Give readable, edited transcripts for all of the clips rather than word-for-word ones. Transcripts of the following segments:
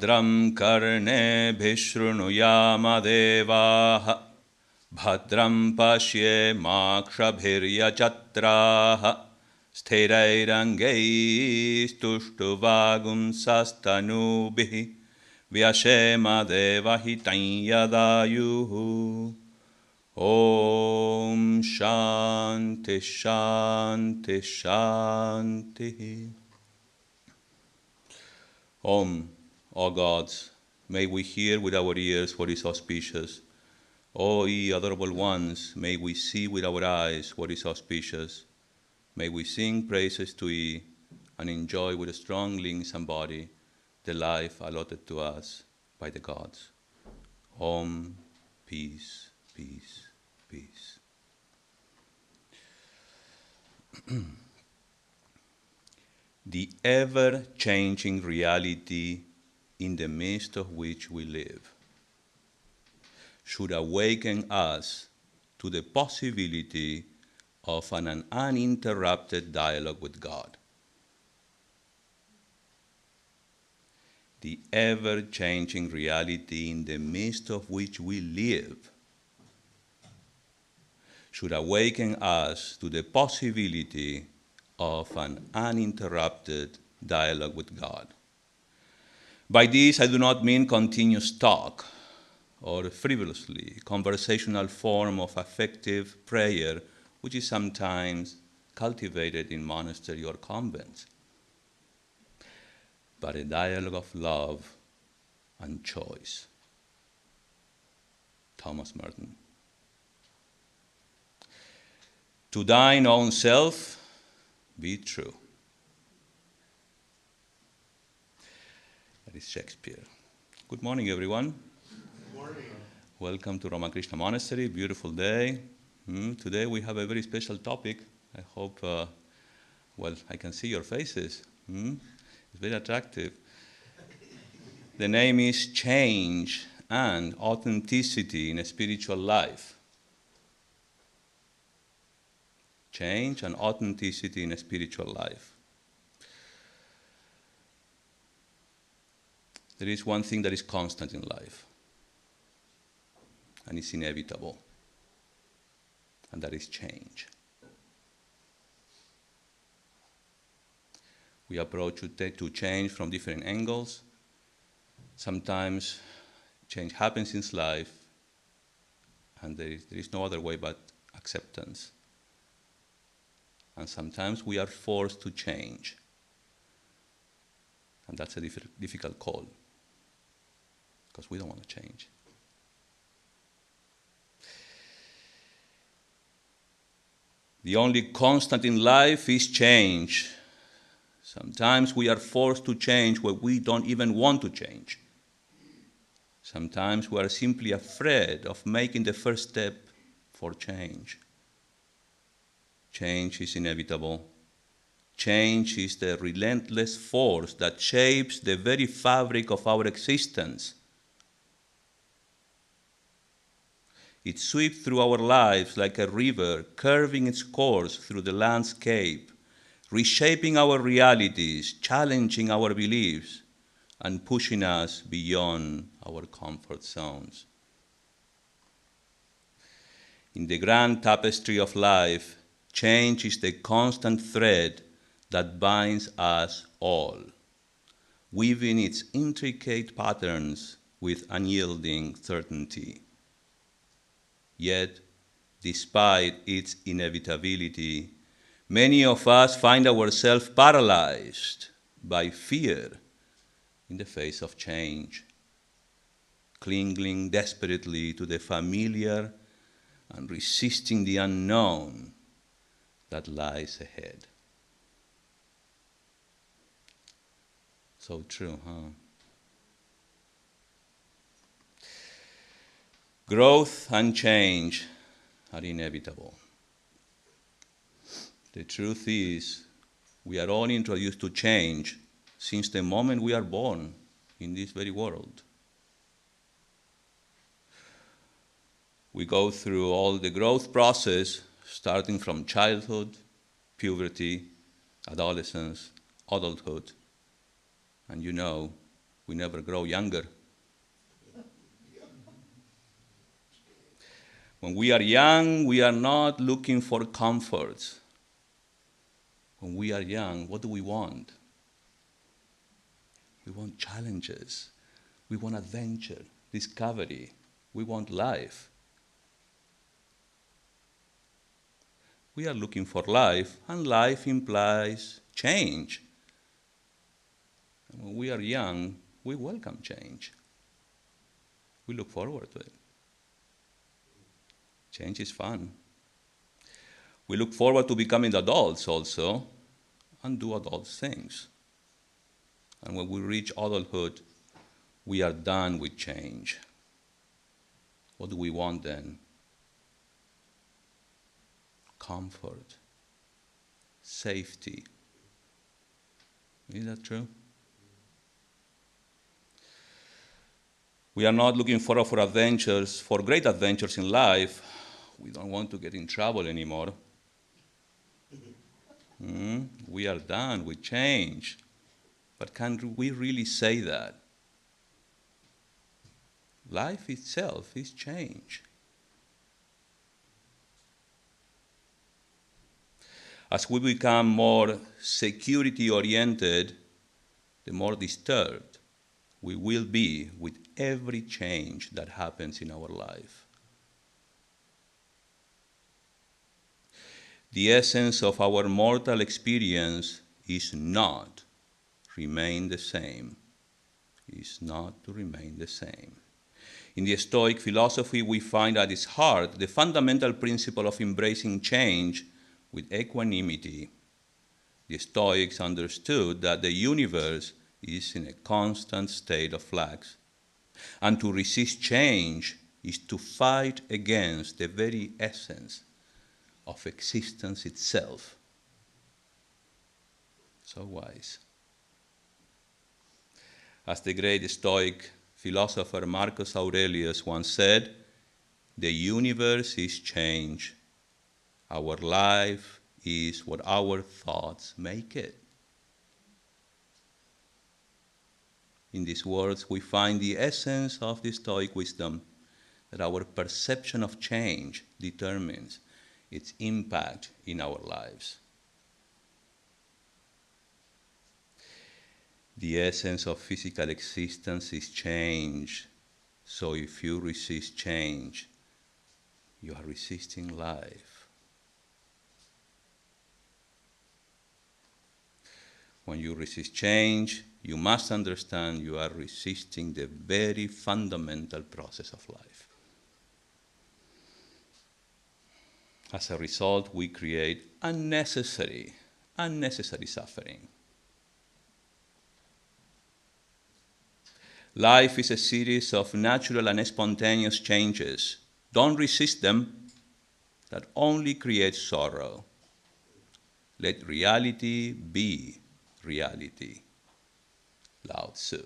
Bhadram karne bhishrunuyama devaha Bhadram pashye makshabhirya chatraha Sthirairangeis tushtuvagum sastanubihi Vyashema devahitam yadayuhu Om Shanti Shanti Shanti. Om, O gods, may we hear with our ears what is auspicious. O ye adorable ones, may we see with our eyes what is auspicious. May we sing praises to ye and enjoy with strong limbs and body the life allotted to us by the gods. Om, peace, peace, peace. The ever-changing reality in the midst of which we live should awaken us to the possibility of an uninterrupted dialogue with God. The ever-changing reality in the midst of which we live should awaken us to the possibility of an uninterrupted dialogue with God. By this, I do not mean continuous talk or frivolously conversational form of affective prayer, which is sometimes cultivated in monastery or convents, but a dialogue of love and choice. Thomas Merton. To thine own self be true. That is Shakespeare. Good morning, everyone. Good morning. Welcome to Ramakrishna Monastery. Beautiful day. Today we have a very special topic. I hope, well, I can see your faces. It's very attractive. The name is Change and Authenticity in a Spiritual Life. Change and authenticity in a spiritual life. There is one thing that is constant in life, and it's inevitable, and that is change. We approach to change from different angles. Sometimes change happens in life, and there is no other way but acceptance. And sometimes we are forced to change. And that's a difficult call, because we don't want to change. The only constant in life is change. Sometimes we are forced to change where we don't even want to change. Sometimes we are simply afraid of making the first step for change. Change is inevitable. Change is the relentless force that shapes the very fabric of our existence. It sweeps through our lives like a river, curving its course through the landscape, reshaping our realities, challenging our beliefs, and pushing us beyond our comfort zones. In the grand tapestry of life, change is the constant thread that binds us all, weaving its intricate patterns with unyielding certainty. Yet, despite its inevitability, many of us find ourselves paralyzed by fear in the face of change, clinging desperately to the familiar and resisting the unknown that lies ahead. So true, huh? Growth and change are inevitable. The truth is, we are all introduced to change since the moment we are born in this very world. We go through all the growth process, starting from childhood, puberty, adolescence, adulthood, and we never grow younger. When we are young, we are not looking for comforts. When we are young, what do we want? We want challenges. We want adventure, discovery. We want life. We are looking for life, and life implies change. And when we are young, we welcome change. We look forward to it. Change is fun. We look forward to becoming adults also, and do adult things. And when we reach adulthood, we are done with change. What do we want then? Comfort, safety. Is that true? We are not looking forward for adventures, for great adventures in life. We don't want to get in trouble anymore. We are done with change. But can we really say that? Life itself is change. As we become more security-oriented, the more disturbed we will be with every change that happens in our life. The essence of our mortal experience is not remain the same. Is not to remain the same. In the Stoic philosophy, we find at its heart the fundamental principle of embracing change with equanimity. The Stoics understood that the universe is in a constant state of flux, and to resist change is to fight against the very essence of existence itself. So wise. As the great Stoic philosopher Marcus Aurelius once said, the universe is change. Our life is what our thoughts make it. In these words, we find the essence of the Stoic wisdom, that our perception of change determines its impact in our lives. The essence of physical existence is change. So if you resist change, you are resisting life. When you resist change, you must understand you are resisting the very fundamental process of life. As a result, we create unnecessary suffering. Life is a series of natural and spontaneous changes. Don't resist them. That only creates sorrow. Let reality be reality. Lao Tzu.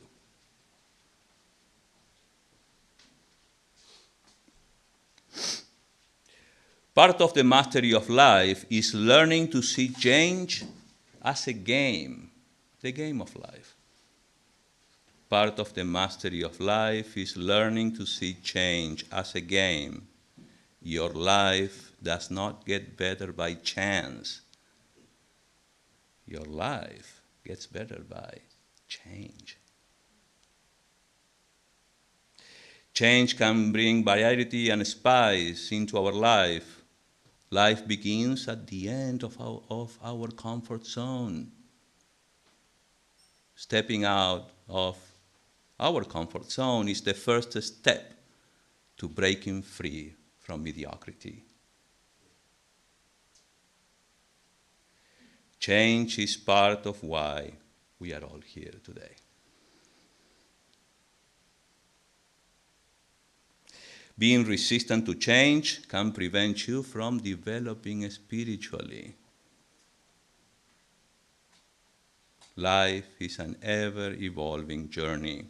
Part of the mastery of life is learning to see change as a game, the game of life. Part of the mastery of life is learning to see change as a game. Your life does not get better by chance. Your life gets better by change. Change can bring variety and spice into our life. Life begins at the end of our comfort zone. Stepping out of our comfort zone is the first step to breaking free from mediocrity. Change is part of why we are all here today. Being resistant to change can prevent you from developing spiritually. Life is an ever-evolving journey.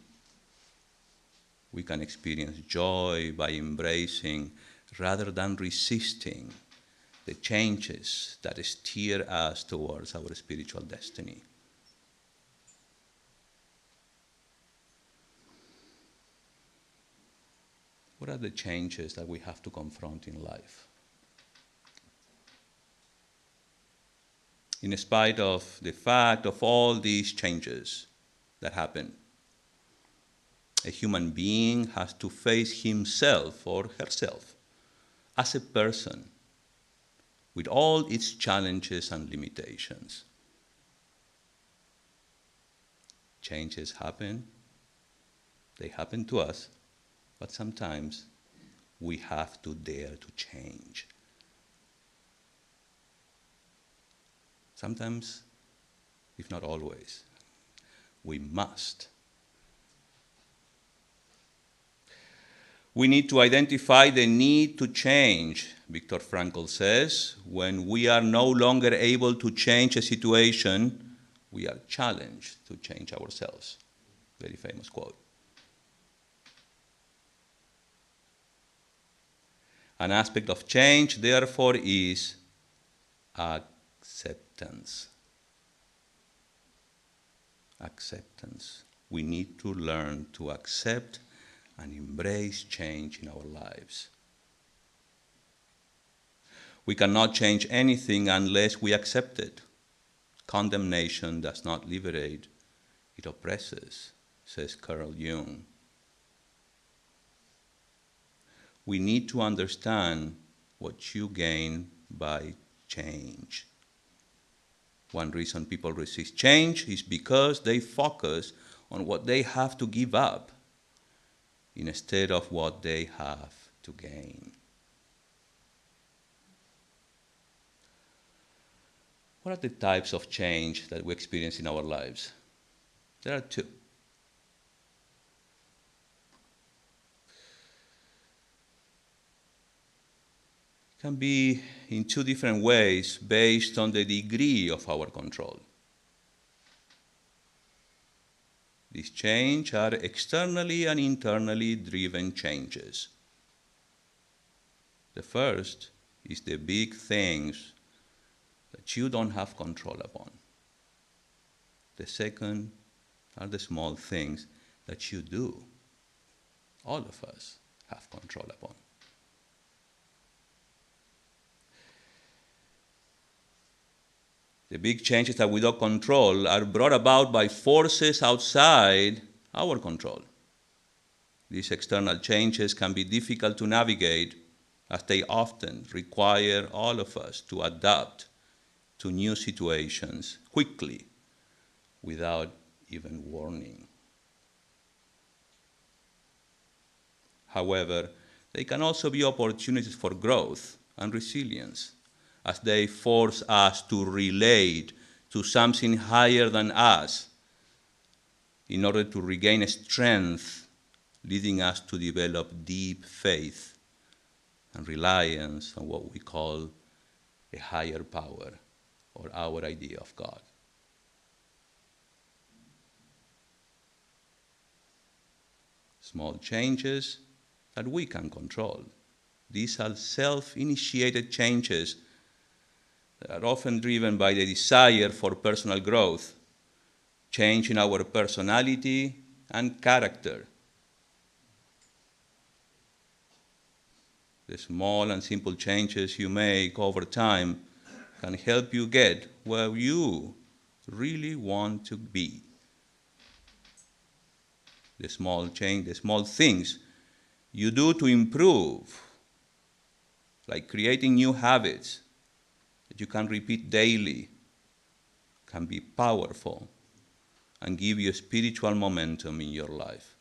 We can experience joy by embracing rather than resisting the changes that steer us towards our spiritual destiny. What are the changes that we have to confront in life? In spite of the fact of all these changes that happen, a human being has to face himself or herself as a person with all its challenges and limitations. Changes happen, they happen to us, but sometimes we have to dare to change. Sometimes, if not always, we must. We need to identify the need to change, Viktor Frankl says. When we are no longer able to change a situation, we are challenged to change ourselves. Very famous quote. An aspect of change, therefore, is acceptance. Acceptance. We need to learn to accept and embrace change in our lives. We cannot change anything unless we accept it. Condemnation does not liberate, it oppresses, says Carl Jung. We need to understand what you gain by change. One reason people resist change is because they focus on what they have to give up instead of what they have to gain. What are the types of change that we experience in our lives? There are two. It can be in two different ways based on the degree of our control. These changes are externally and internally driven changes. The first is the big things that you don't have control upon. The second are the small things that you do. All of us have control upon. The big changes that we don't control are brought about by forces outside our control. These external changes can be difficult to navigate as they often require all of us to adapt to new situations quickly without even warning. However, they can also be opportunities for growth and resilience, as they force us to relate to something higher than us in order to regain strength, leading us to develop deep faith and reliance on what we call a higher power or our idea of God. Small changes that we can control. These are self-initiated changes that are often driven by the desire for personal growth, change in our personality and character. The small and simple changes you make over time can help you get where you really want to be. The small things you do to improve, like creating new habits that you can repeat daily, can be powerful and give you spiritual momentum in your life.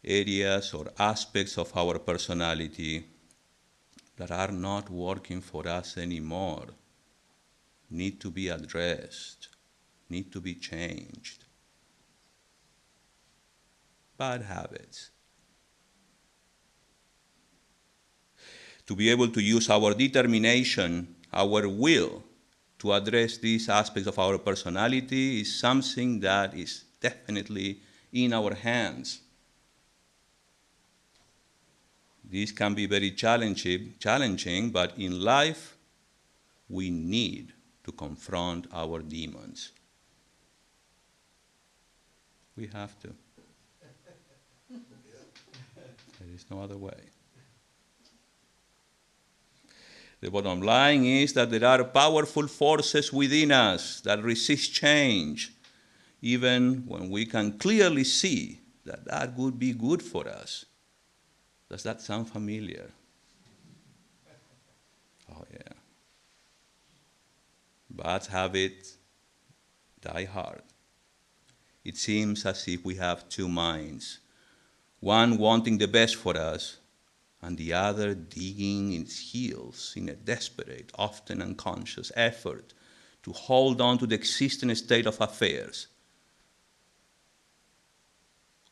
Areas or aspects of our personality that are not working for us anymore need to be addressed, need to be changed. Bad habits. To be able to use our determination, our will, to address these aspects of our personality is something that is definitely in our hands. This can be very challenging, but in life, we need to confront our demons. We have to. There is no other way. The bottom line is that there are powerful forces within us that resist change, even when we can clearly see that that would be good for us. Does that sound familiar? Oh, yeah. Bad habits die hard. It seems as if we have two minds, one wanting the best for us, and the other digging its heels in a desperate, often unconscious effort to hold on to the existing state of affairs.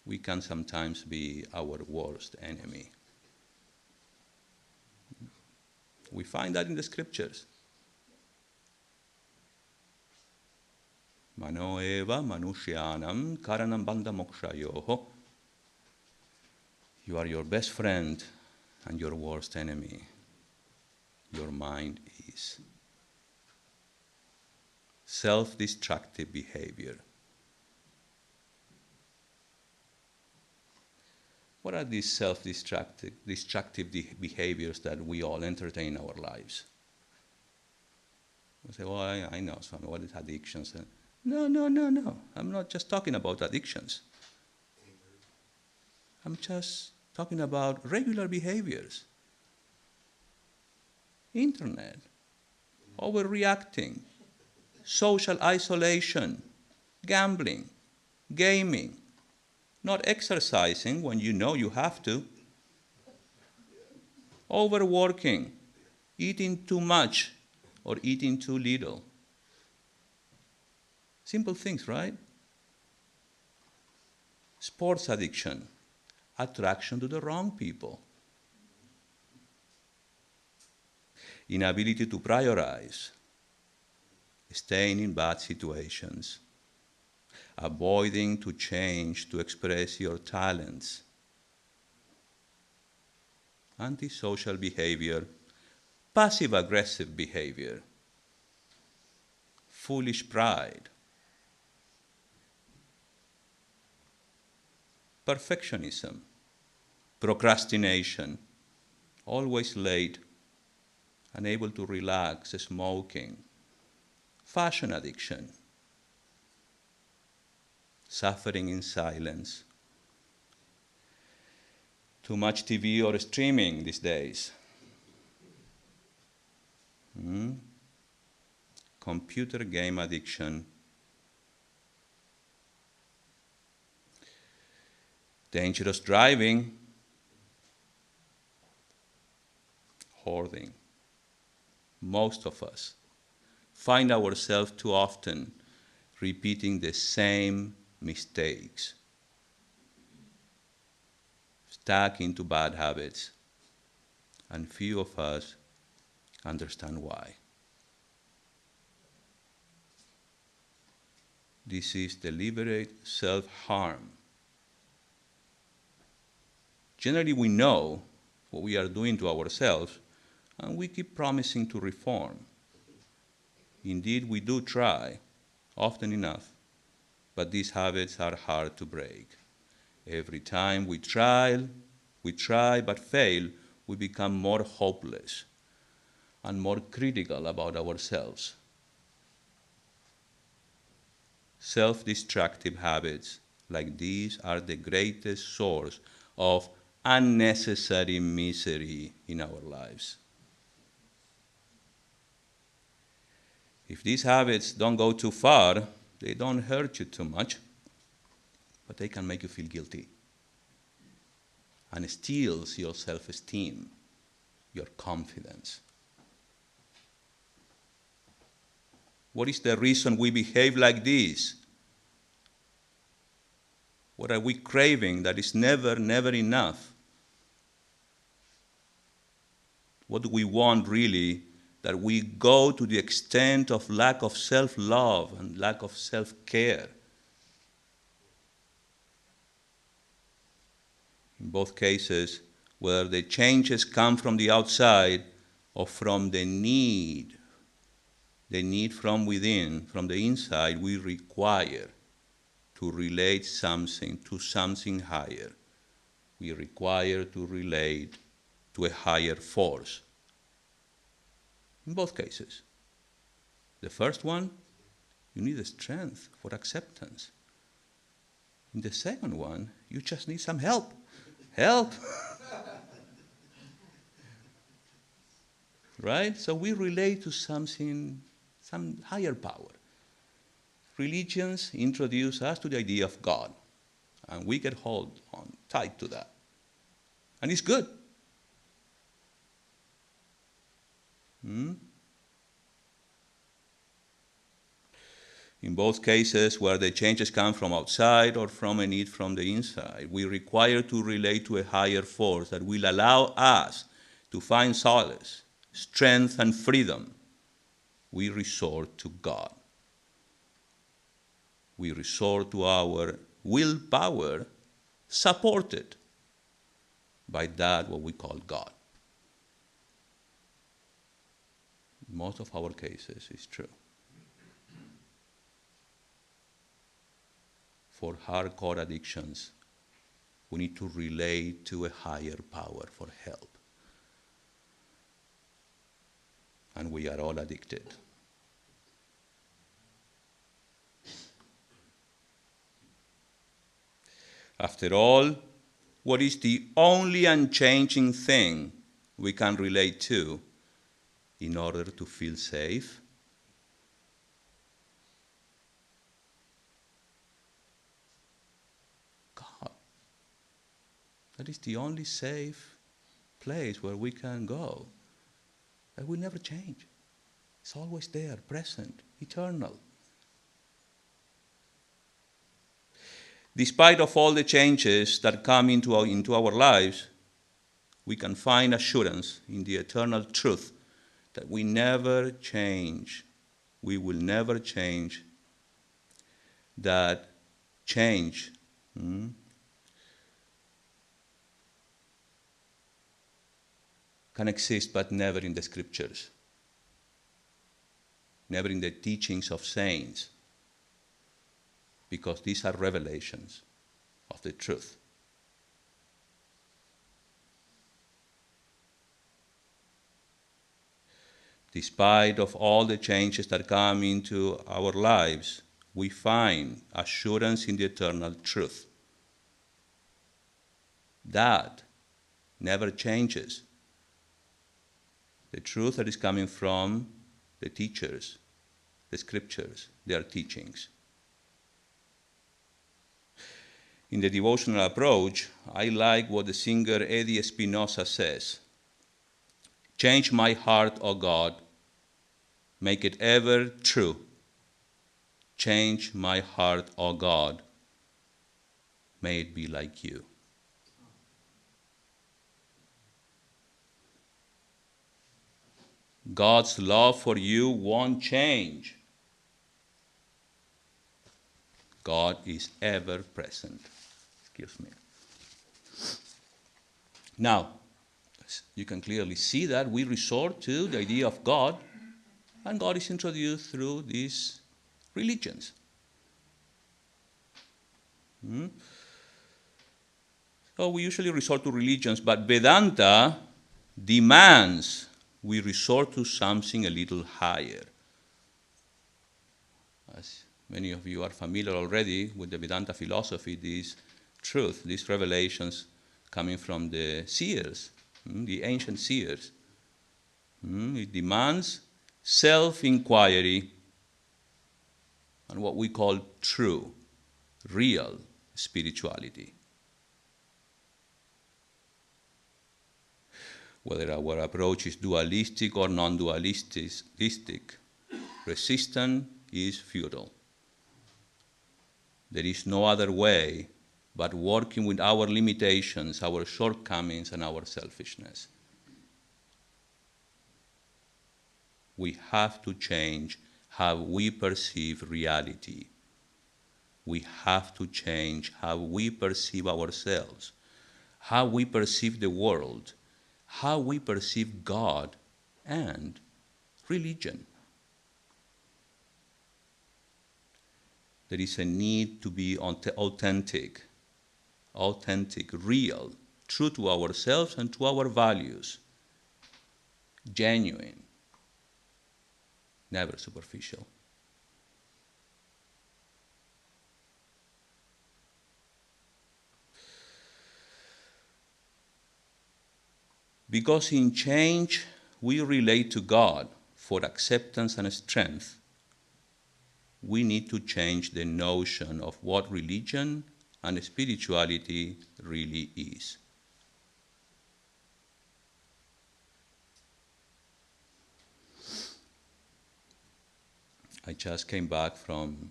We can sometimes be our worst enemy. We find that in the scriptures. Mano eva manushyanam karanam bandha mokshayoho. You are your best friend and your worst enemy. Your mind is. Self-destructive behavior. What are these self-destructive behaviors that we all entertain in our lives? We say, well, I know, Swami, what is addictions? No. I'm not just talking about addictions. I'm just talking about regular behaviors. Internet, overreacting, social isolation, gambling, gaming, not exercising when you know you have to, overworking, eating too much or eating too little. Simple things, right? Sports addiction, attraction to the wrong people. Inability to prioritize, staying in bad situations, avoiding to change to express your talents. Antisocial behavior, passive-aggressive behavior, foolish pride, perfectionism, procrastination, always late, unable to relax, smoking, fashion addiction, suffering in silence, too much TV or streaming these days, computer game addiction, dangerous driving, hoarding. Most of us find ourselves too often repeating the same mistakes, stuck into bad habits, and few of us understand why. This is deliberate self-harm. Generally, we know what we are doing to ourselves, and we keep promising to reform. Indeed, we do try, often enough, but these habits are hard to break. Every time we try but fail, we become more hopeless and more critical about ourselves. Self-destructive habits like these are the greatest source of unnecessary misery in our lives. If these habits don't go too far, they don't hurt you too much, but they can make you feel guilty and steals your self-esteem, your confidence. What is the reason we behave like this? What are we craving that is never enough? What do we want really that we go to the extent of lack of self-love and lack of self-care? In both cases, whether the changes come from the outside or from the need from within, from the inside, we require to relate something to something higher. We require to relate to a higher force. In both cases. The first one, you need the strength for acceptance. In the second one, you just need some help. Help! Right? So we relate to something, some higher power. Religions introduce us to the idea of God, and we get hold on tight to that. And it's good. In both cases, where the changes come from outside or from a need from the inside, we require to relate to a higher force that will allow us to find solace, strength, and freedom. We resort to God. We resort to our willpower, supported by that what we call God. In most of our cases, it's true. For hardcore addictions, we need to relate to a higher power for help. And we are all addicted. After all, what is the only unchanging thing we can relate to in order to feel safe? God. That is the only safe place where we can go. That will never change. It's always there, present, eternal. Despite of all the changes that come into our lives, we can find assurance in the eternal truth that we never change. We will never change. That change can exist, but never in the scriptures, never in the teachings of saints, because these are revelations of the truth. Despite of all the changes that come into our lives, we find assurance in the eternal truth. That never changes. The truth that is coming from the teachers, the scriptures, their teachings. In the devotional approach, I like what the singer Eddie Espinosa says. Change my heart, O God, make it ever true. Change my heart, O God, may it be like you. God's love for you won't change. God is ever present. Excuse me. Now, you can clearly see that we resort to the idea of God, and God is introduced through these religions. So we usually resort to religions, but Vedanta demands we resort to something a little higher. As many of you are familiar already with the Vedanta philosophy, this truth, these revelations coming from the seers, the ancient seers. It demands self-inquiry and what we call true, real spirituality. Whether our approach is dualistic or non-dualistic, resistance is futile. There is no other way but working with our limitations, our shortcomings, and our selfishness. We have to change how we perceive reality. We have to change how we perceive ourselves, how we perceive the world, how we perceive God and religion. There is a need to be authentic, real, true to ourselves and to our values, genuine, never superficial. Because in change, we relate to God for acceptance and strength. We need to change the notion of what religion and spirituality really is. I just came back from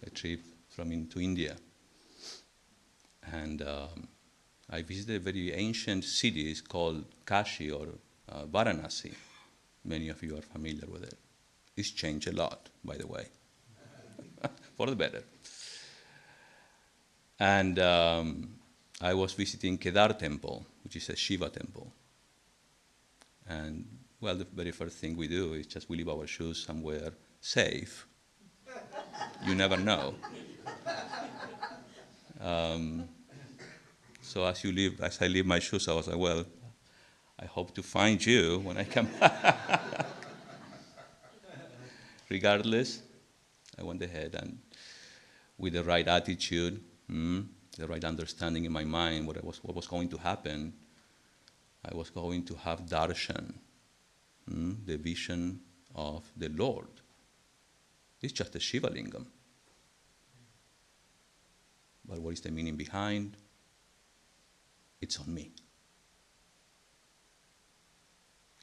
a trip to India, and I visited a very ancient city called Kashi or Varanasi. Many of you are familiar with it. It's changed a lot, by the way, for the better. And I was visiting Kedar temple, which is a Shiva temple. And, well, the very first thing we do is just we leave our shoes somewhere safe. You never know. So as I leave my shoes, I was like, well, I hope to find you when I come back. Regardless, I went ahead and with the right attitude, the right understanding in my mind, what was going to happen, I was going to have darshan, the vision of the Lord. It's just a Shiva lingam. But what is the meaning behind? It's on me.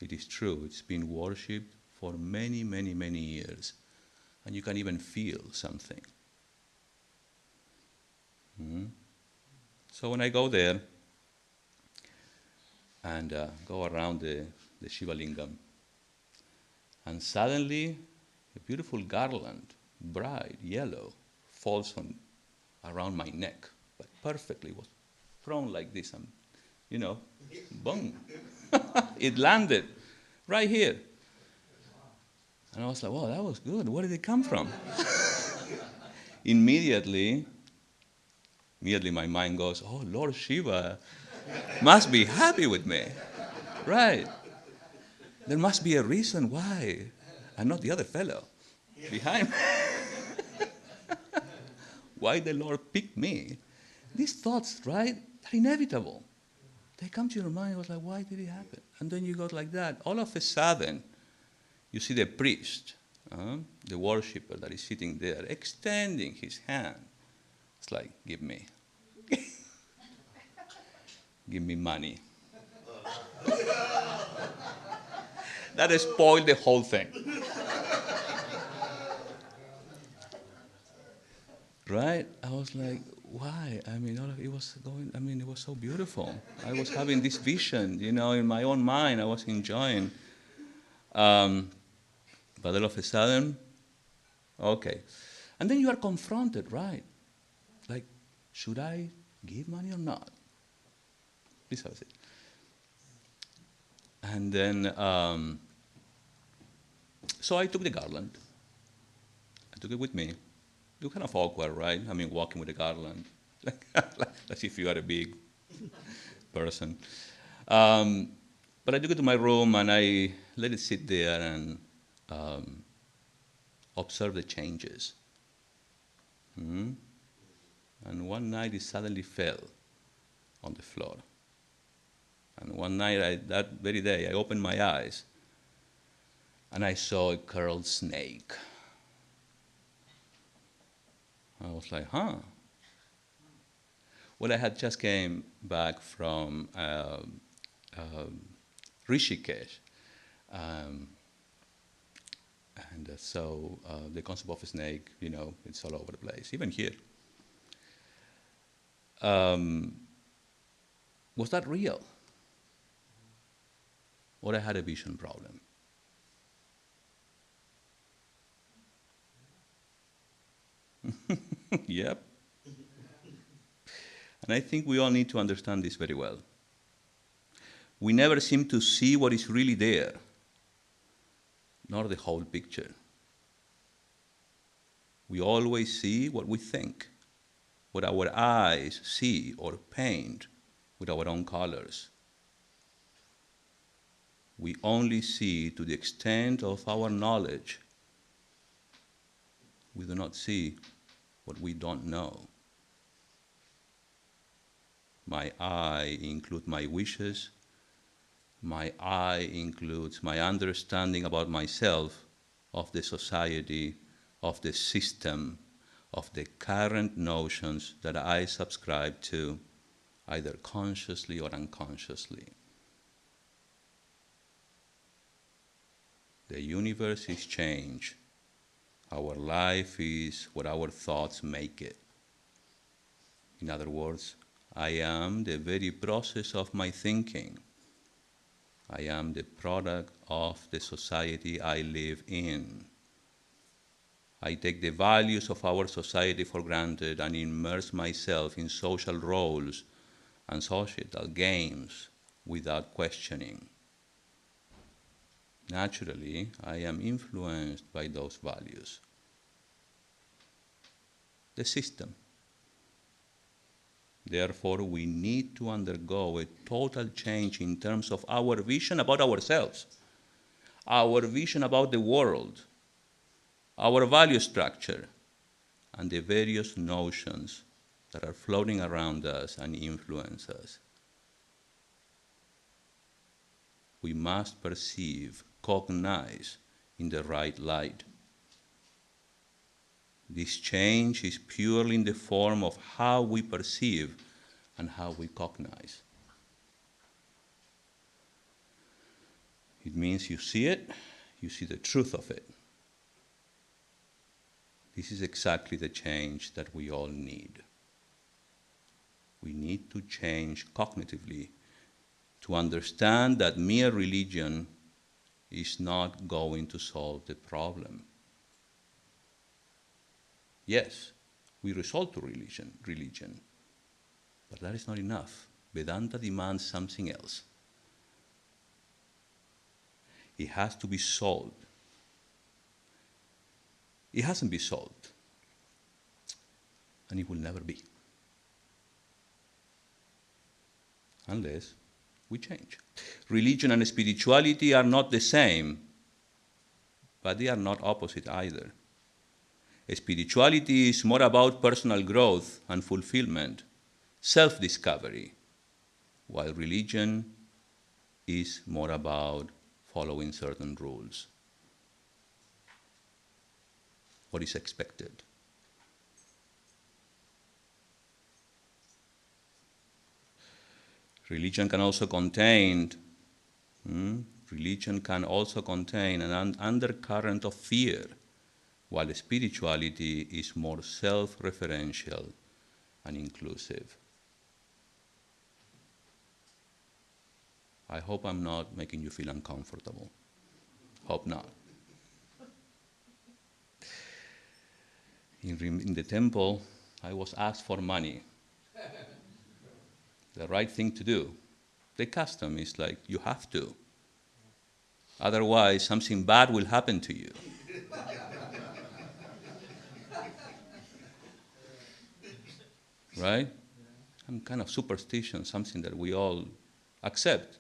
It is true, it's been worshipped for many, many, many years. And you can even feel something. So when I go there and go around the Shiva lingam, and suddenly a beautiful garland, bright yellow, falls around my neck, but perfectly was thrown like this, and boom, it landed right here. And I was like, wow, that was good. Where did it come from? Immediately my mind goes, oh, Lord Shiva must be happy with me. Right. There must be a reason why I'm not the other fellow behind me. Why the Lord picked me? These thoughts, right, are inevitable. They come to your mind. I was like, why did it happen? And then you go like that. All of a sudden, you see the priest, the worshipper that is sitting there, extending his hand. It's like, give me money. That spoiled the whole thing. Right? I was like, why? I mean, it was it was so beautiful. I was having this vision, in my own mind. I was enjoying. But all of a sudden, okay. And then you are confronted, right? Like, should I give money or not? This was it. And then, so I took the garland. I took it with me. It was kind of awkward, right? I mean, walking with a garland, as if you are a big person. But I took it to my room and I let it sit there and observe the changes. And one night it suddenly fell on the floor. And one night, that very day, I opened my eyes and I saw a curled snake. I was like, huh. Well, I had just came back from Rishikesh. And so the concept of a snake, it's all over the place, even here. Was that real? Or I had a vision problem? Yep. And I think we all need to understand this very well. We never seem to see what is really there, nor the whole picture. We always see what we think, what our eyes see or paint with our own colors. We only see to the extent of our knowledge. We do not see what we don't know. My I includes my wishes. My I includes my understanding about myself, of the society, of the system, of the current notions that I subscribe to, either consciously or unconsciously. The universe is change. Our life is what our thoughts make it. In other words, I am the very process of my thinking. I am the product of the society I live in. I take the values of our society for granted and immerse myself in social roles and societal games without questioning. Naturally, I am influenced by those values. The system. Therefore, we need to undergo a total change in terms of our vision about ourselves, our vision about the world, our value structure, and the various notions that are floating around us and influence us. We must perceive, cognize in the right light. This change is purely in the form of how we perceive and how we cognize. It means you see it, you see the truth of it. This is exactly the change that we all need. We need to change cognitively to understand that mere religion is not going to solve the problem. Yes, we resort to religion, but that is not enough. Vedanta demands something else. It has to be solved. It hasn't been solved, and it will never be, unless we change. Religion and spirituality are not the same, but they are not opposite either. Spirituality is more about personal growth and fulfillment, self-discovery, while religion is more about following certain rules. What is expected? Religion can also contain an undercurrent of fear, while spirituality is more self-referential and inclusive. I hope I'm not making you feel uncomfortable. Hope not. In the temple, I was asked for money. The right thing to do. The custom is like, you have to. Otherwise, something bad will happen to you. Right? Some kind of superstition, something that we all accept.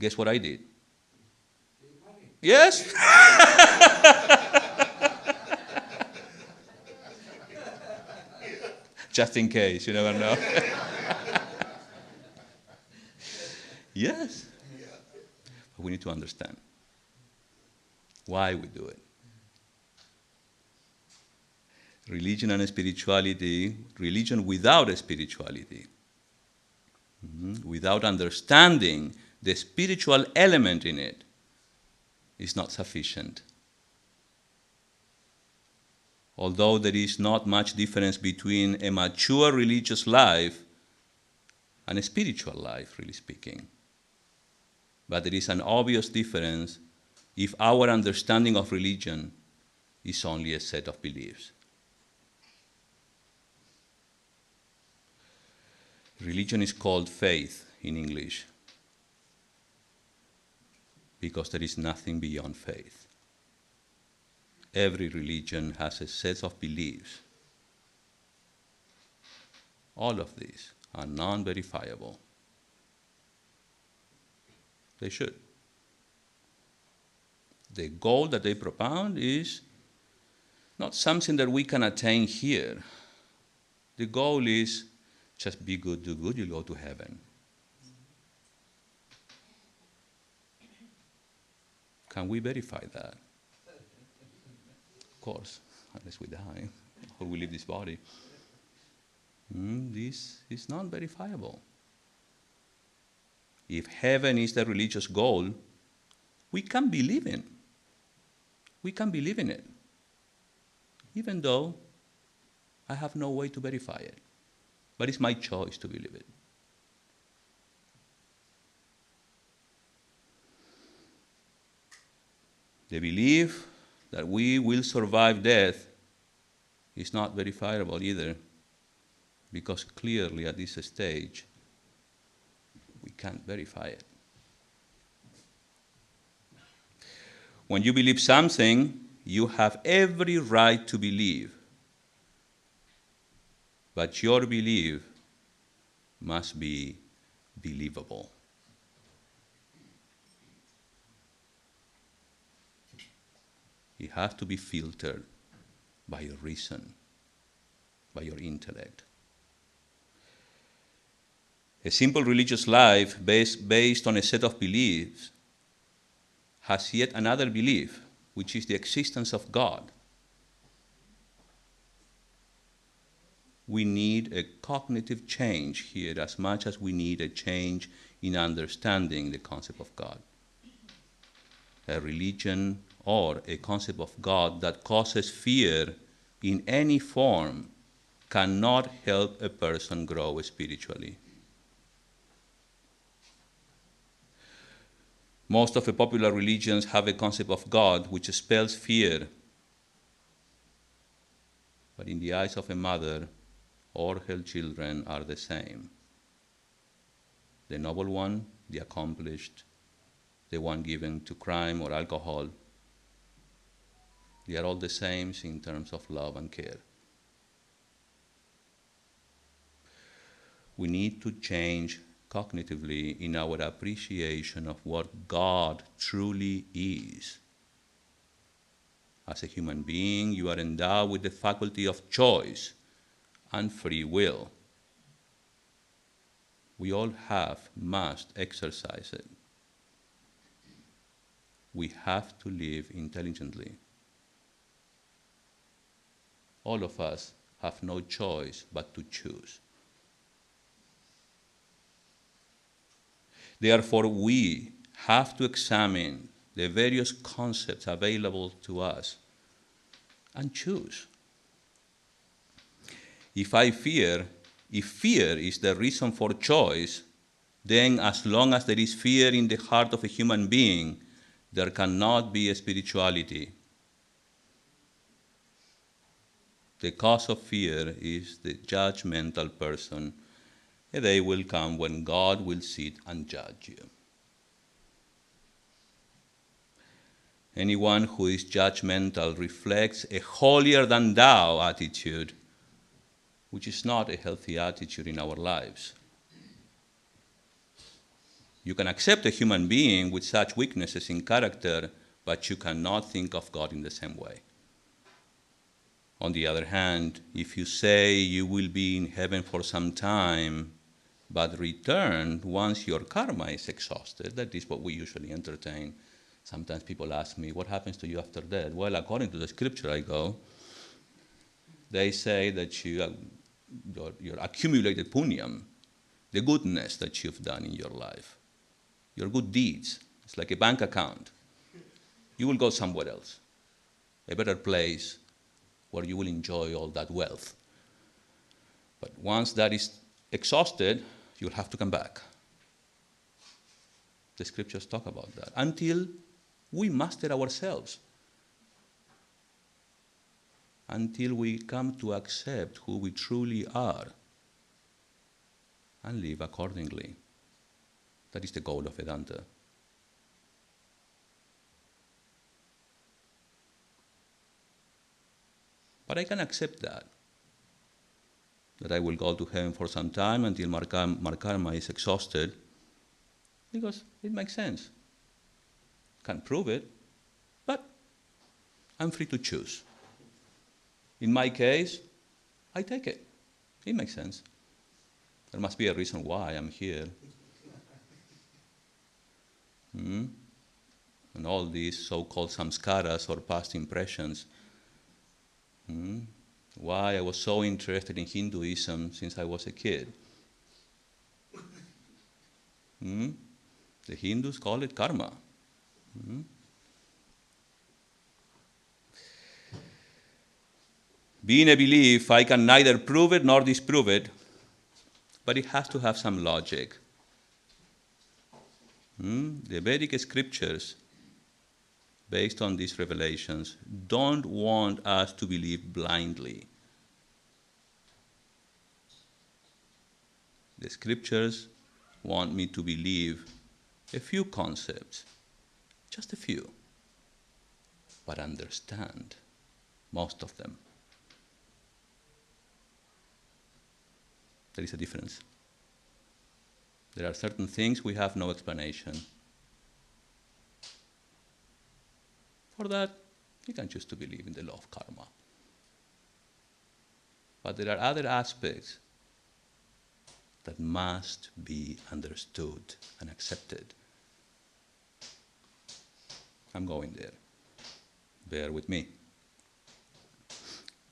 Guess what I did? Yes? Just in case, you never know. Yes. But we need to understand why we do it. Religion and spirituality, religion without spirituality, without understanding the spiritual element in it, is not sufficient. Although there is not much difference between a mature religious life and a spiritual life, really speaking. But there is an obvious difference if our understanding of religion is only a set of beliefs. Religion is called faith in English because there is nothing beyond faith. Every religion has a set of beliefs. All of these are non-verifiable. They should. The goal that they propound is not something that we can attain here. The goal is just be good, do good, you'll go to heaven. Can we verify that? Of course, unless we die or we leave this body. This is not verifiable. If heaven is the religious goal, we can believe in. We can believe in it, even though I have no way to verify it. But it's my choice to believe it. The belief that we will survive death is not verifiable either, because clearly at this stage, we can't verify it. When you believe something, you have every right to believe. But your belief must be believable. It has to be filtered by your reason, by your intellect. A simple religious life based on a set of beliefs has yet another belief, which is the existence of God. We need a cognitive change here as much as we need a change in understanding the concept of God. A religion or a concept of God that causes fear in any form cannot help a person grow spiritually. Most of the popular religions have a concept of God which spells fear. But in the eyes of a mother, all her children are the same. The noble one, the accomplished, the one given to crime or alcohol, they are all the same in terms of love and care. We need to change cognitively in our appreciation of what God truly is. As a human being, you are endowed with the faculty of choice and free will. We all must exercise it. We have to live intelligently. All of us have no choice but to choose. Therefore, we have to examine the various concepts available to us and choose. If fear is the reason for choice, then as long as there is fear in the heart of a human being, there cannot be a spirituality. The cause of fear is the judgmental person. A day will come when God will sit and judge you. Anyone who is judgmental reflects a holier-than-thou attitude, which is not a healthy attitude in our lives. You can accept a human being with such weaknesses in character, but you cannot think of God in the same way. On the other hand, if you say you will be in heaven for some time, but return once your karma is exhausted, that is what we usually entertain. Sometimes people ask me, what happens to you after death? Well, according to the scripture I go, they say that your accumulated punyam, the goodness that you've done in your life, your good deeds, it's like a bank account. You will go somewhere else, a better place where you will enjoy all that wealth. But once that is exhausted, you'll have to come back. The scriptures talk about that. Until we master ourselves. Until we come to accept who we truly are and live accordingly. That is the goal of Vedanta. But I can accept that I will go to heaven for some time until my karma is exhausted, because it makes sense. Can't prove it, but I'm free to choose. In my case, I take it. It makes sense. There must be a reason why I'm here. And all these so-called samskaras or past impressions. Why I was so interested in Hinduism since I was a kid. The Hindus call it karma. Being a belief, I can neither prove it nor disprove it, but it has to have some logic. The Vedic scriptures, based on these revelations, don't want us to believe blindly. The scriptures want me to believe a few concepts, just a few, but understand most of them. There is a difference. There are certain things we have no explanation. For that, you can choose to believe in the law of karma. But there are other aspects that must be understood and accepted. I'm going there. Bear with me.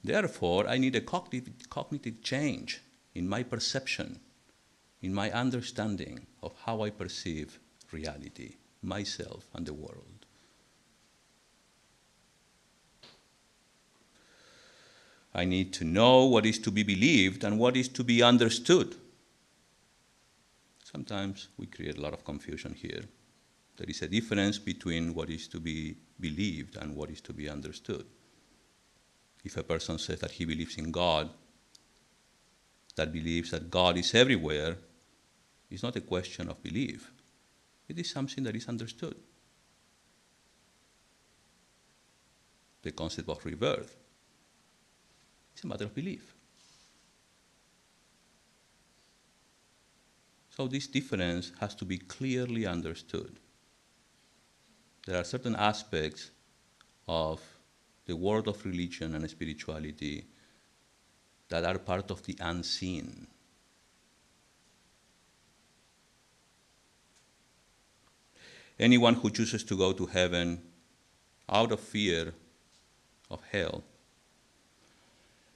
Therefore, I need a cognitive change in my perception, in my understanding of how I perceive reality, myself, and the world. I need to know what is to be believed and what is to be understood. Sometimes we create a lot of confusion here. There is a difference between what is to be believed and what is to be understood. If a person says that he believes in God, that believes that God is everywhere, it's not a question of belief. It is something that is understood. The concept of rebirth is a matter of belief. So this difference has to be clearly understood. There are certain aspects of the world of religion and spirituality that are part of the unseen. Anyone who chooses to go to heaven out of fear of hell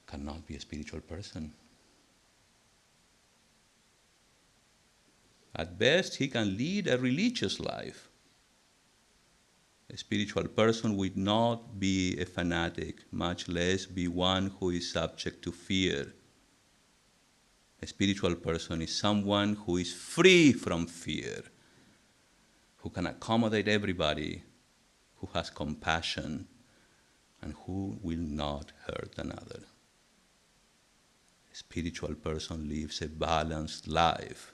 cannot be a spiritual person. At best, he can lead a religious life. A spiritual person would not be a fanatic, much less be one who is subject to fear. A spiritual person is someone who is free from fear, who can accommodate everybody, who has compassion, and who will not hurt another. A spiritual person lives a balanced life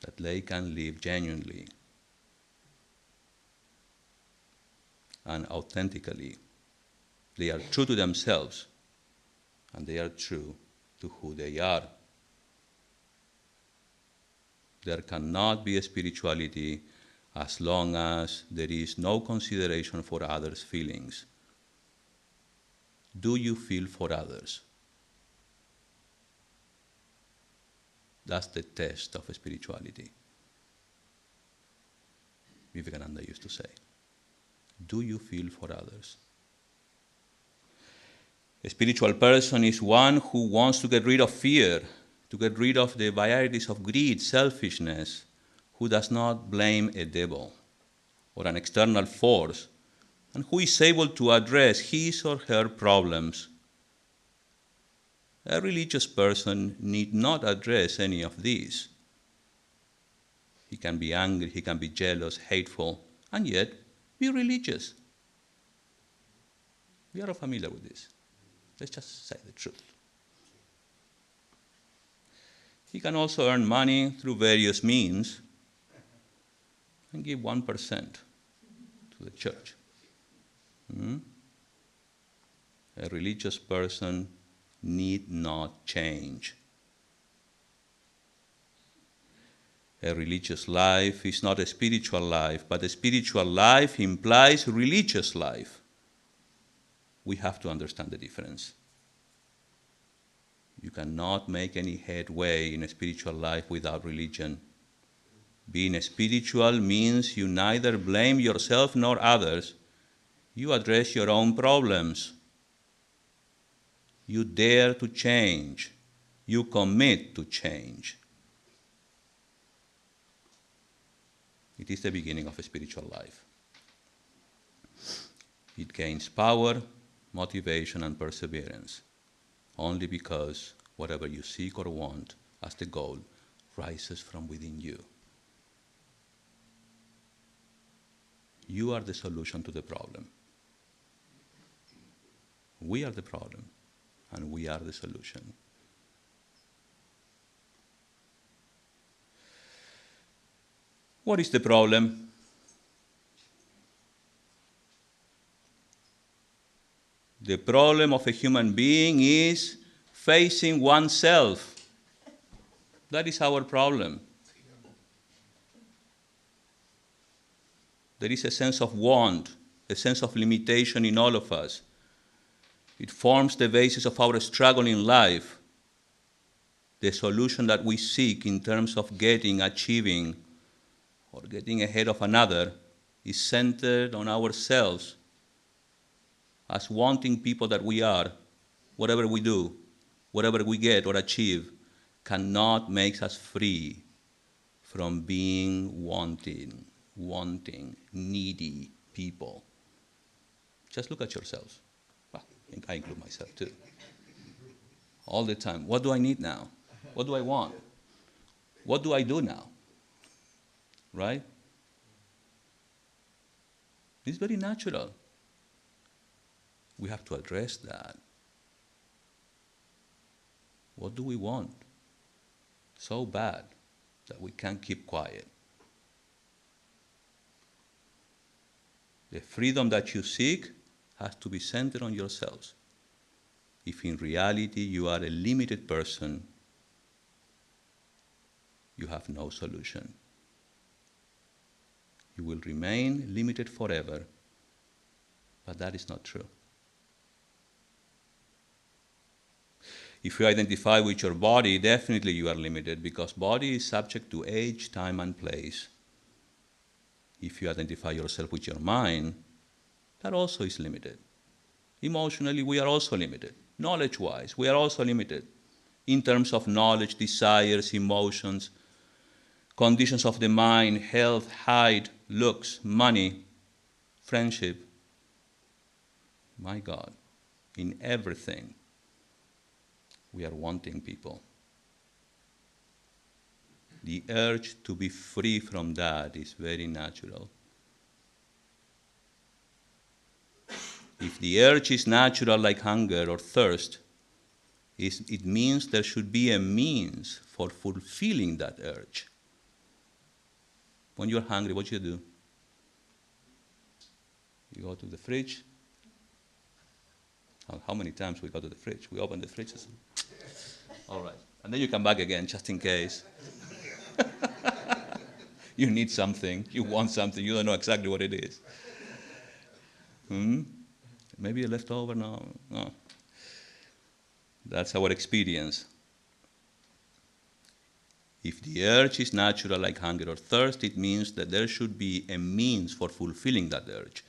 that they can live genuinely and authentically. They are true to themselves, and they are true to who they are. There cannot be a spirituality as long as there is no consideration for others' feelings. Do you feel for others? That's the test of spirituality. Vivekananda used to say, do you feel for others? A spiritual person is one who wants to get rid of fear, to get rid of the varieties of greed, selfishness, who does not blame a devil or an external force, and who is able to address his or her problems. A religious person need not address any of these. He can be angry, he can be jealous, hateful, and yet be religious. We are familiar with this. Let's just say the truth. He can also earn money through various means and give 1% to the church. A religious person need not change. A religious life is not a spiritual life, but a spiritual life implies religious life. We have to understand the difference. You cannot make any headway in a spiritual life without religion. Being spiritual means you neither blame yourself nor others. You address your own problems. You dare to change. You commit to change. It is the beginning of a spiritual life. It gains power, motivation, and perseverance only because whatever you seek or want as the goal rises from within you. You are the solution to the problem. We are the problem, and we are the solution. What is the problem? The problem of a human being is facing oneself. That is our problem. There is a sense of want, a sense of limitation in all of us. It forms the basis of our struggle in life. The solution that we seek in terms of getting, achieving, or getting ahead of another is centered on ourselves. As wanting people that we are, whatever we do, whatever we get or achieve, cannot make us free from being wanting, needy people. Just look at yourselves. Well, I include myself too. All the time. What do I need now? What do I want? What do I do now? Right? It's very natural. We have to address that. What do we want? So bad that we can't keep quiet. The freedom that you seek has to be centered on yourselves. If in reality you are a limited person, you have no solution. You will remain limited forever, but that is not true. If you identify with your body, definitely you are limited because body is subject to age, time, and place. If you identify yourself with your mind, that also is limited. Emotionally, we are also limited. Knowledge-wise, we are also limited in terms of knowledge, desires, emotions, conditions of the mind, health, height, looks, money, friendship. My God, in everything, we are wanting people. The urge to be free from that is very natural. If the urge is natural like hunger or thirst, it means there should be a means for fulfilling that urge. When you're hungry, what do? You go to the fridge. How many times we go to the fridge? We open the fridge. All right. And then you come back again, just in case. You need something. You want something. You don't know exactly what it is. Maybe a leftover? No. That's our experience. If the urge is natural like hunger or thirst, it means that there should be a means for fulfilling that urge.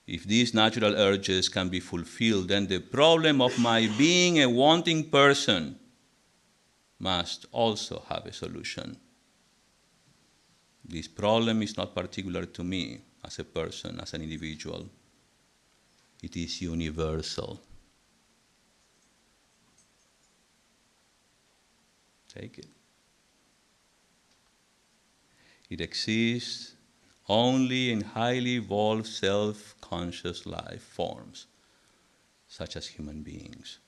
If these natural urges can be fulfilled, then the problem of my being a wanting person must also have a solution. This problem is not particular to me as a person, as an individual. It is universal. Take it. It exists only in highly evolved self-conscious life forms, such as human beings.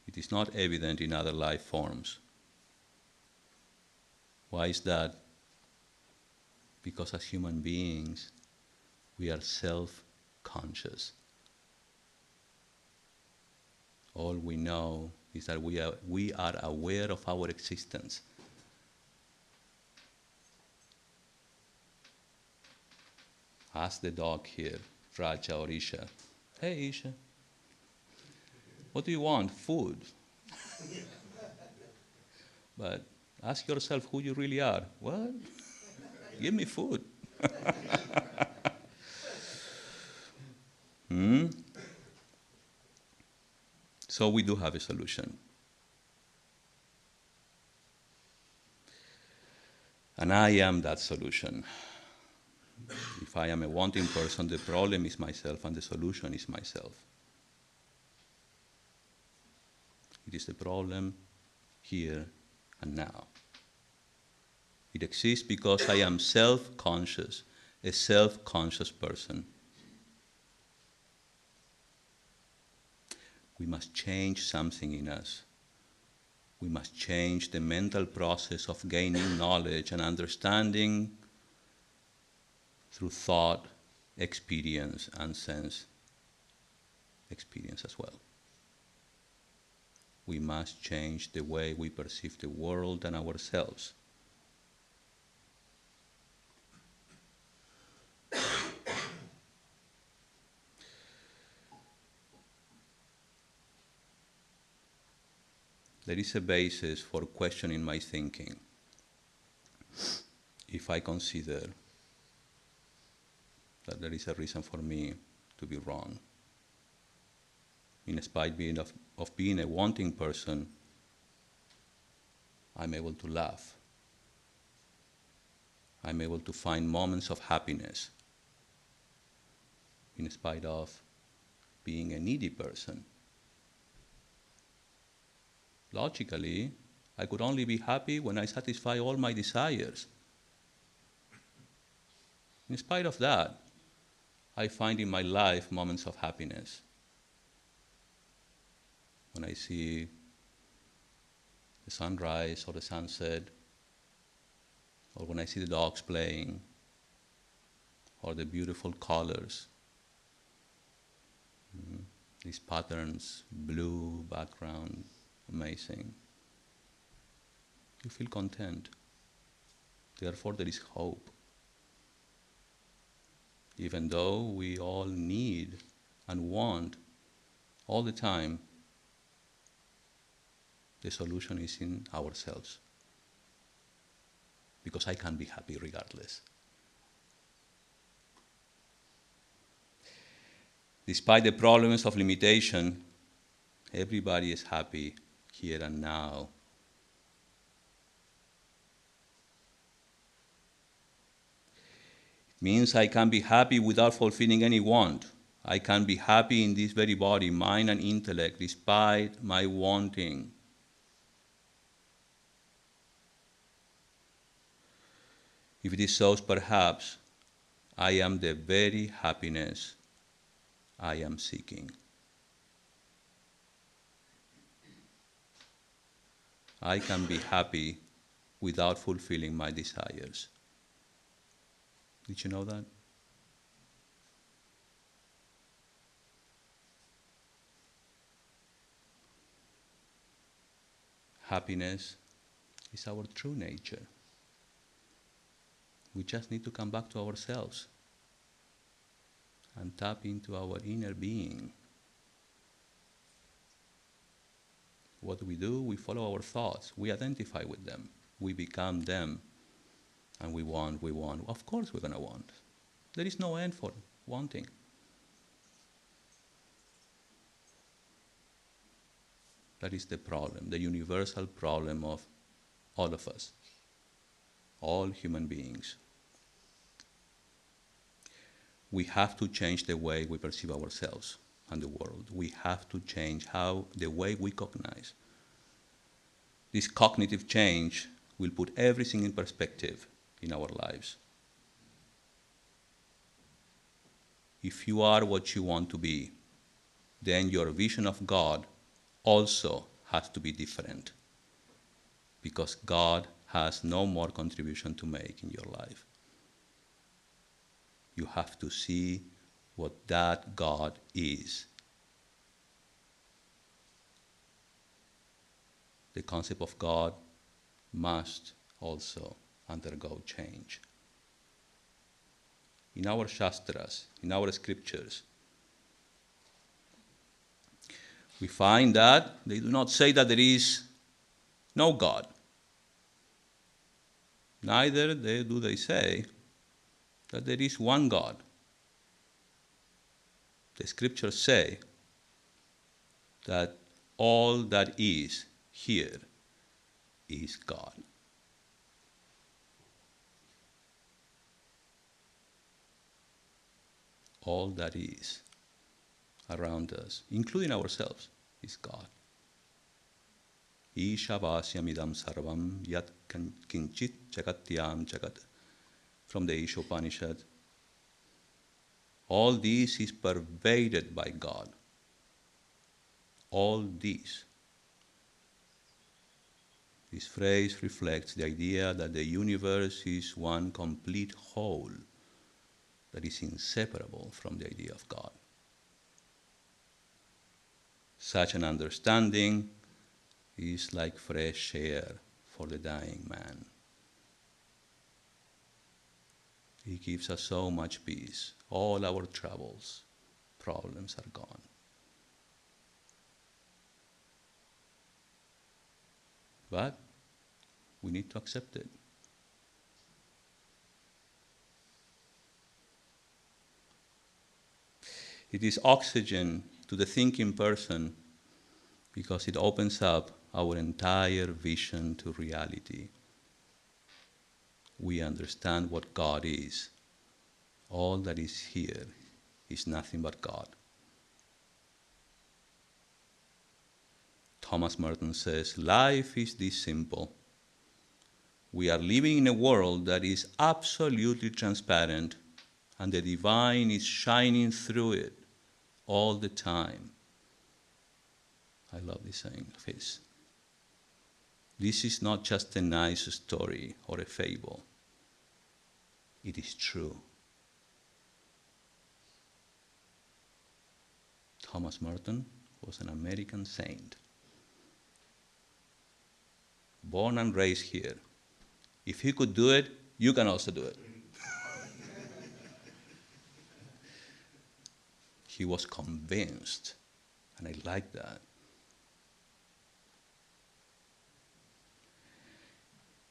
It is not evident in other life forms. Why is that? Because as human beings, We are self-conscious. All we know is that we are aware of our existence. Ask the dog here, Raja or Isha. Hey Isha, what do you want? Food. But ask yourself who you really are. What? Give me food. So we do have a solution. And I am that solution. If I am a wanting person, the problem is myself and the solution is myself. It is the problem here and now. It exists because I am self-conscious, a self-conscious person. We must change something in us. We must change the mental process of gaining knowledge and understanding through thought, experience, and sense experience as well. We must change the way we perceive the world and ourselves. There is a basis for questioning my thinking if I consider that there is a reason for me to be wrong. In spite of being a wanting person, I'm able to laugh. I'm able to find moments of happiness in spite of being a needy person. Logically, I could only be happy when I satisfy all my desires. In spite of that, I find in my life moments of happiness. When I see the sunrise or the sunset, or when I see the dogs playing, or the beautiful colors, these patterns, blue background, amazing. You feel content. Therefore, there is hope. Even though we all need and want all the time, the solution is in ourselves. Because I can be happy regardless. Despite the problems of limitation, everybody is happy here and now. It means I can be happy without fulfilling any want. I can be happy in this very body, mind and intellect, despite my wanting. If it is so, perhaps I am the very happiness I am seeking. I can be happy without fulfilling my desires. Did you know that? Happiness is our true nature. We just need to come back to ourselves and tap into our inner being. What do? We follow our thoughts. We identify with them. We become them. And we want. Of course we're going to want. There is no end for wanting. That is the problem, the universal problem of all of us, all human beings. We have to change the way we perceive ourselves and the world. We have to change the way we cognize. This cognitive change will put everything in perspective in our lives. If you are what you want to be, then your vision of God also has to be different, because God has no more contribution to make in your life. You have to see what that God is. The concept of God must also undergo change. In our Shastras, in our scriptures, we find that they do not say that there is no God. Neither do they say that there is one God. The scriptures say that all that is here is God. All that is around us, including ourselves, is God. Ishavāsyamidam sarvam yat kinchit jagatyam jagat. From the Ishopanishad. All this is pervaded by God. All this. This phrase reflects the idea that the universe is one complete whole that is inseparable from the idea of God. Such an understanding is like fresh air for the dying man. It gives us so much peace. All our troubles, problems are gone. But we need to accept it. It is oxygen to the thinking person because it opens up our entire vision to reality. We understand what God is. All that is here is nothing but God. Thomas Merton says, life is this simple. We are living in a world that is absolutely transparent, and the divine is shining through it all the time. I love this saying of his. This is not just a nice story or a fable. It is true. Thomas Merton was an American saint. Born and raised here. If he could do it, you can also do it. He was convinced, and I like that.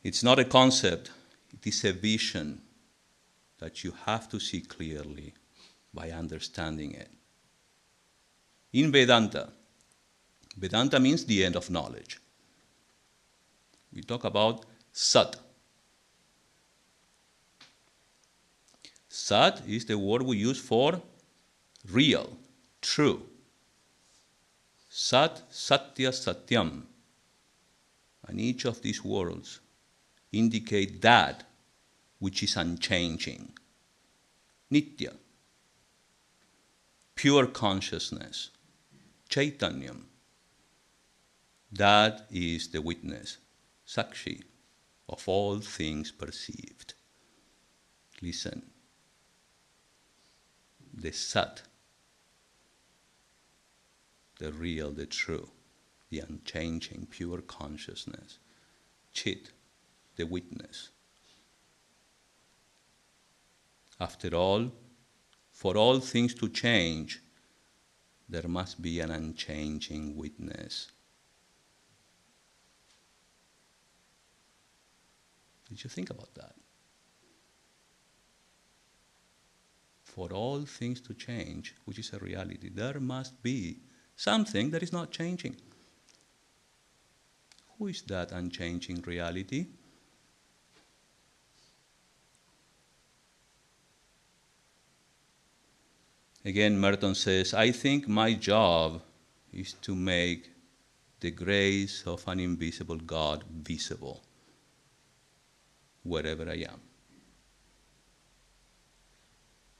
It's not a concept, it is a vision that you have to see clearly by understanding it. In Vedanta, Vedanta means the end of knowledge. We talk about Sat. Sat is the word we use for real, true. Sat, Satya, Satyam. And each of these words indicate that which is unchanging. Nitya, pure consciousness, Chaitanyam. That is the witness, Sakshi, of all things perceived. Listen. The Sat, the real, the true, the unchanging, pure consciousness. Chit, the witness. After all, for all things to change, there must be an unchanging witness. Did you think about that? For all things to change, which is a reality, there must be something that is not changing. Who is that unchanging reality? Again, Merton says, I think my job is to make the grace of an invisible God visible wherever I am.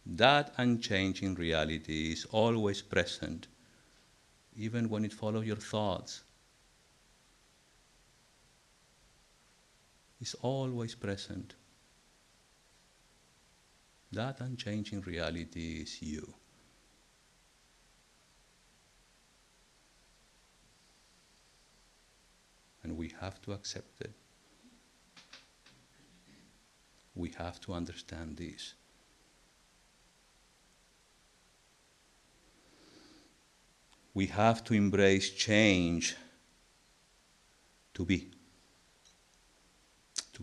That unchanging reality is always present, even when it follows your thoughts. It's always present. That unchanging reality is you. And we have to accept it. We have to understand this. We have to embrace change to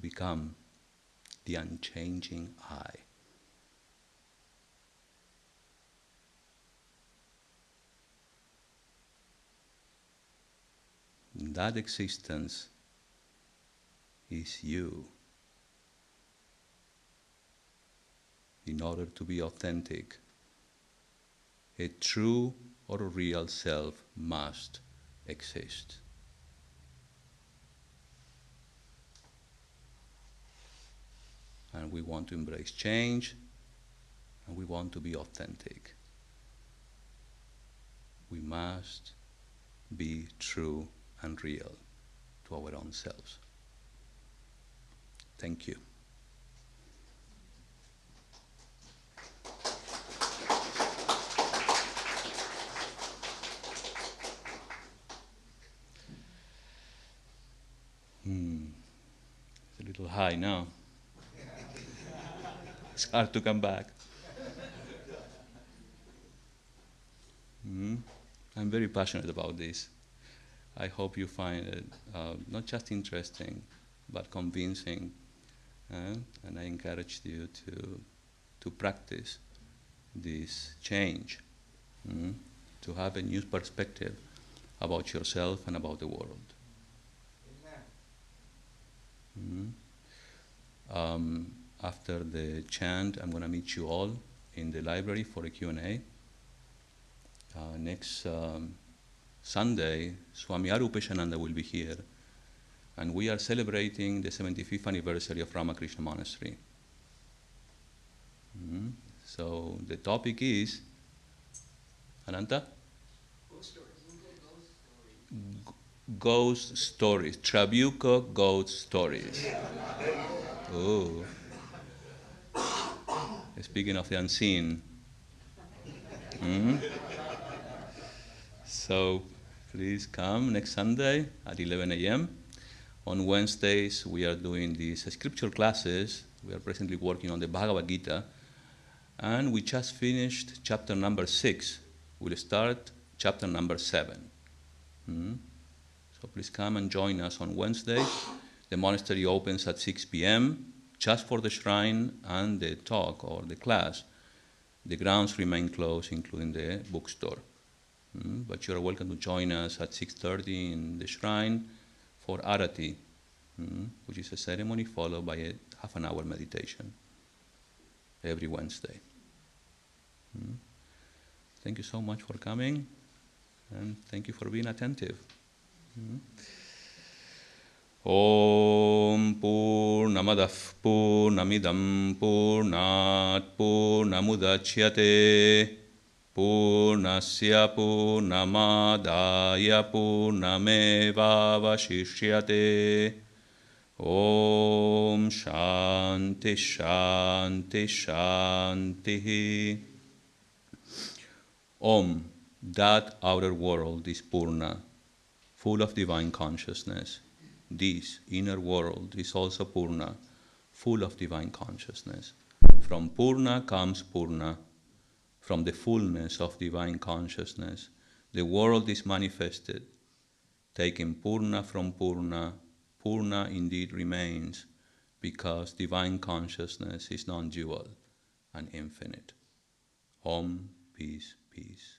become the unchanging I. That existence is you. In order to be authentic, a true or a real self must exist. And we want to embrace change, and we want to be authentic. We must be true and real to our own selves. Thank you. It's a little high now. It's hard to come back. I'm very passionate about this. I hope you find it not just interesting, but convincing. And I encourage you to practice this change, to have a new perspective about yourself and about the world. After the chant, I'm going to meet you all in the library for a Q&A. Next Sunday, Swami Dhyanayogananda will be here, and we are celebrating the 75th anniversary of Ramakrishna Monastery. So the topic is, Ananta? Ghost stories. Trabuco ghost stories. Oh. Speaking of the unseen. So please come next Sunday at 11 a.m. On Wednesdays, we are doing these scripture classes. We are presently working on the Bhagavad Gita. And we just finished chapter number 6. We'll start chapter number 7. So please come and join us on Wednesday. The monastery opens at 6 p.m. just for the shrine and the talk or the class. The grounds remain closed, including the bookstore. But you are welcome to join us at 6:30 in the shrine for Arati, which is a ceremony followed by a half-an-hour meditation every Wednesday. Thank you so much for coming, and thank you for being attentive. Om Purnamadah Purnamidam Purnat Purnamudachyate Purnasya Purnamadaya Purnamevavashishyate. Om Shanti Shanti Shanti. Om, that outer world is Purna, full of divine consciousness. This inner world is also Purna, full of divine consciousness. From Purna comes Purna. From the fullness of divine consciousness, the world is manifested. Taking Purna from Purna, Purna indeed remains, because divine consciousness is non-dual and infinite. Om, peace, peace.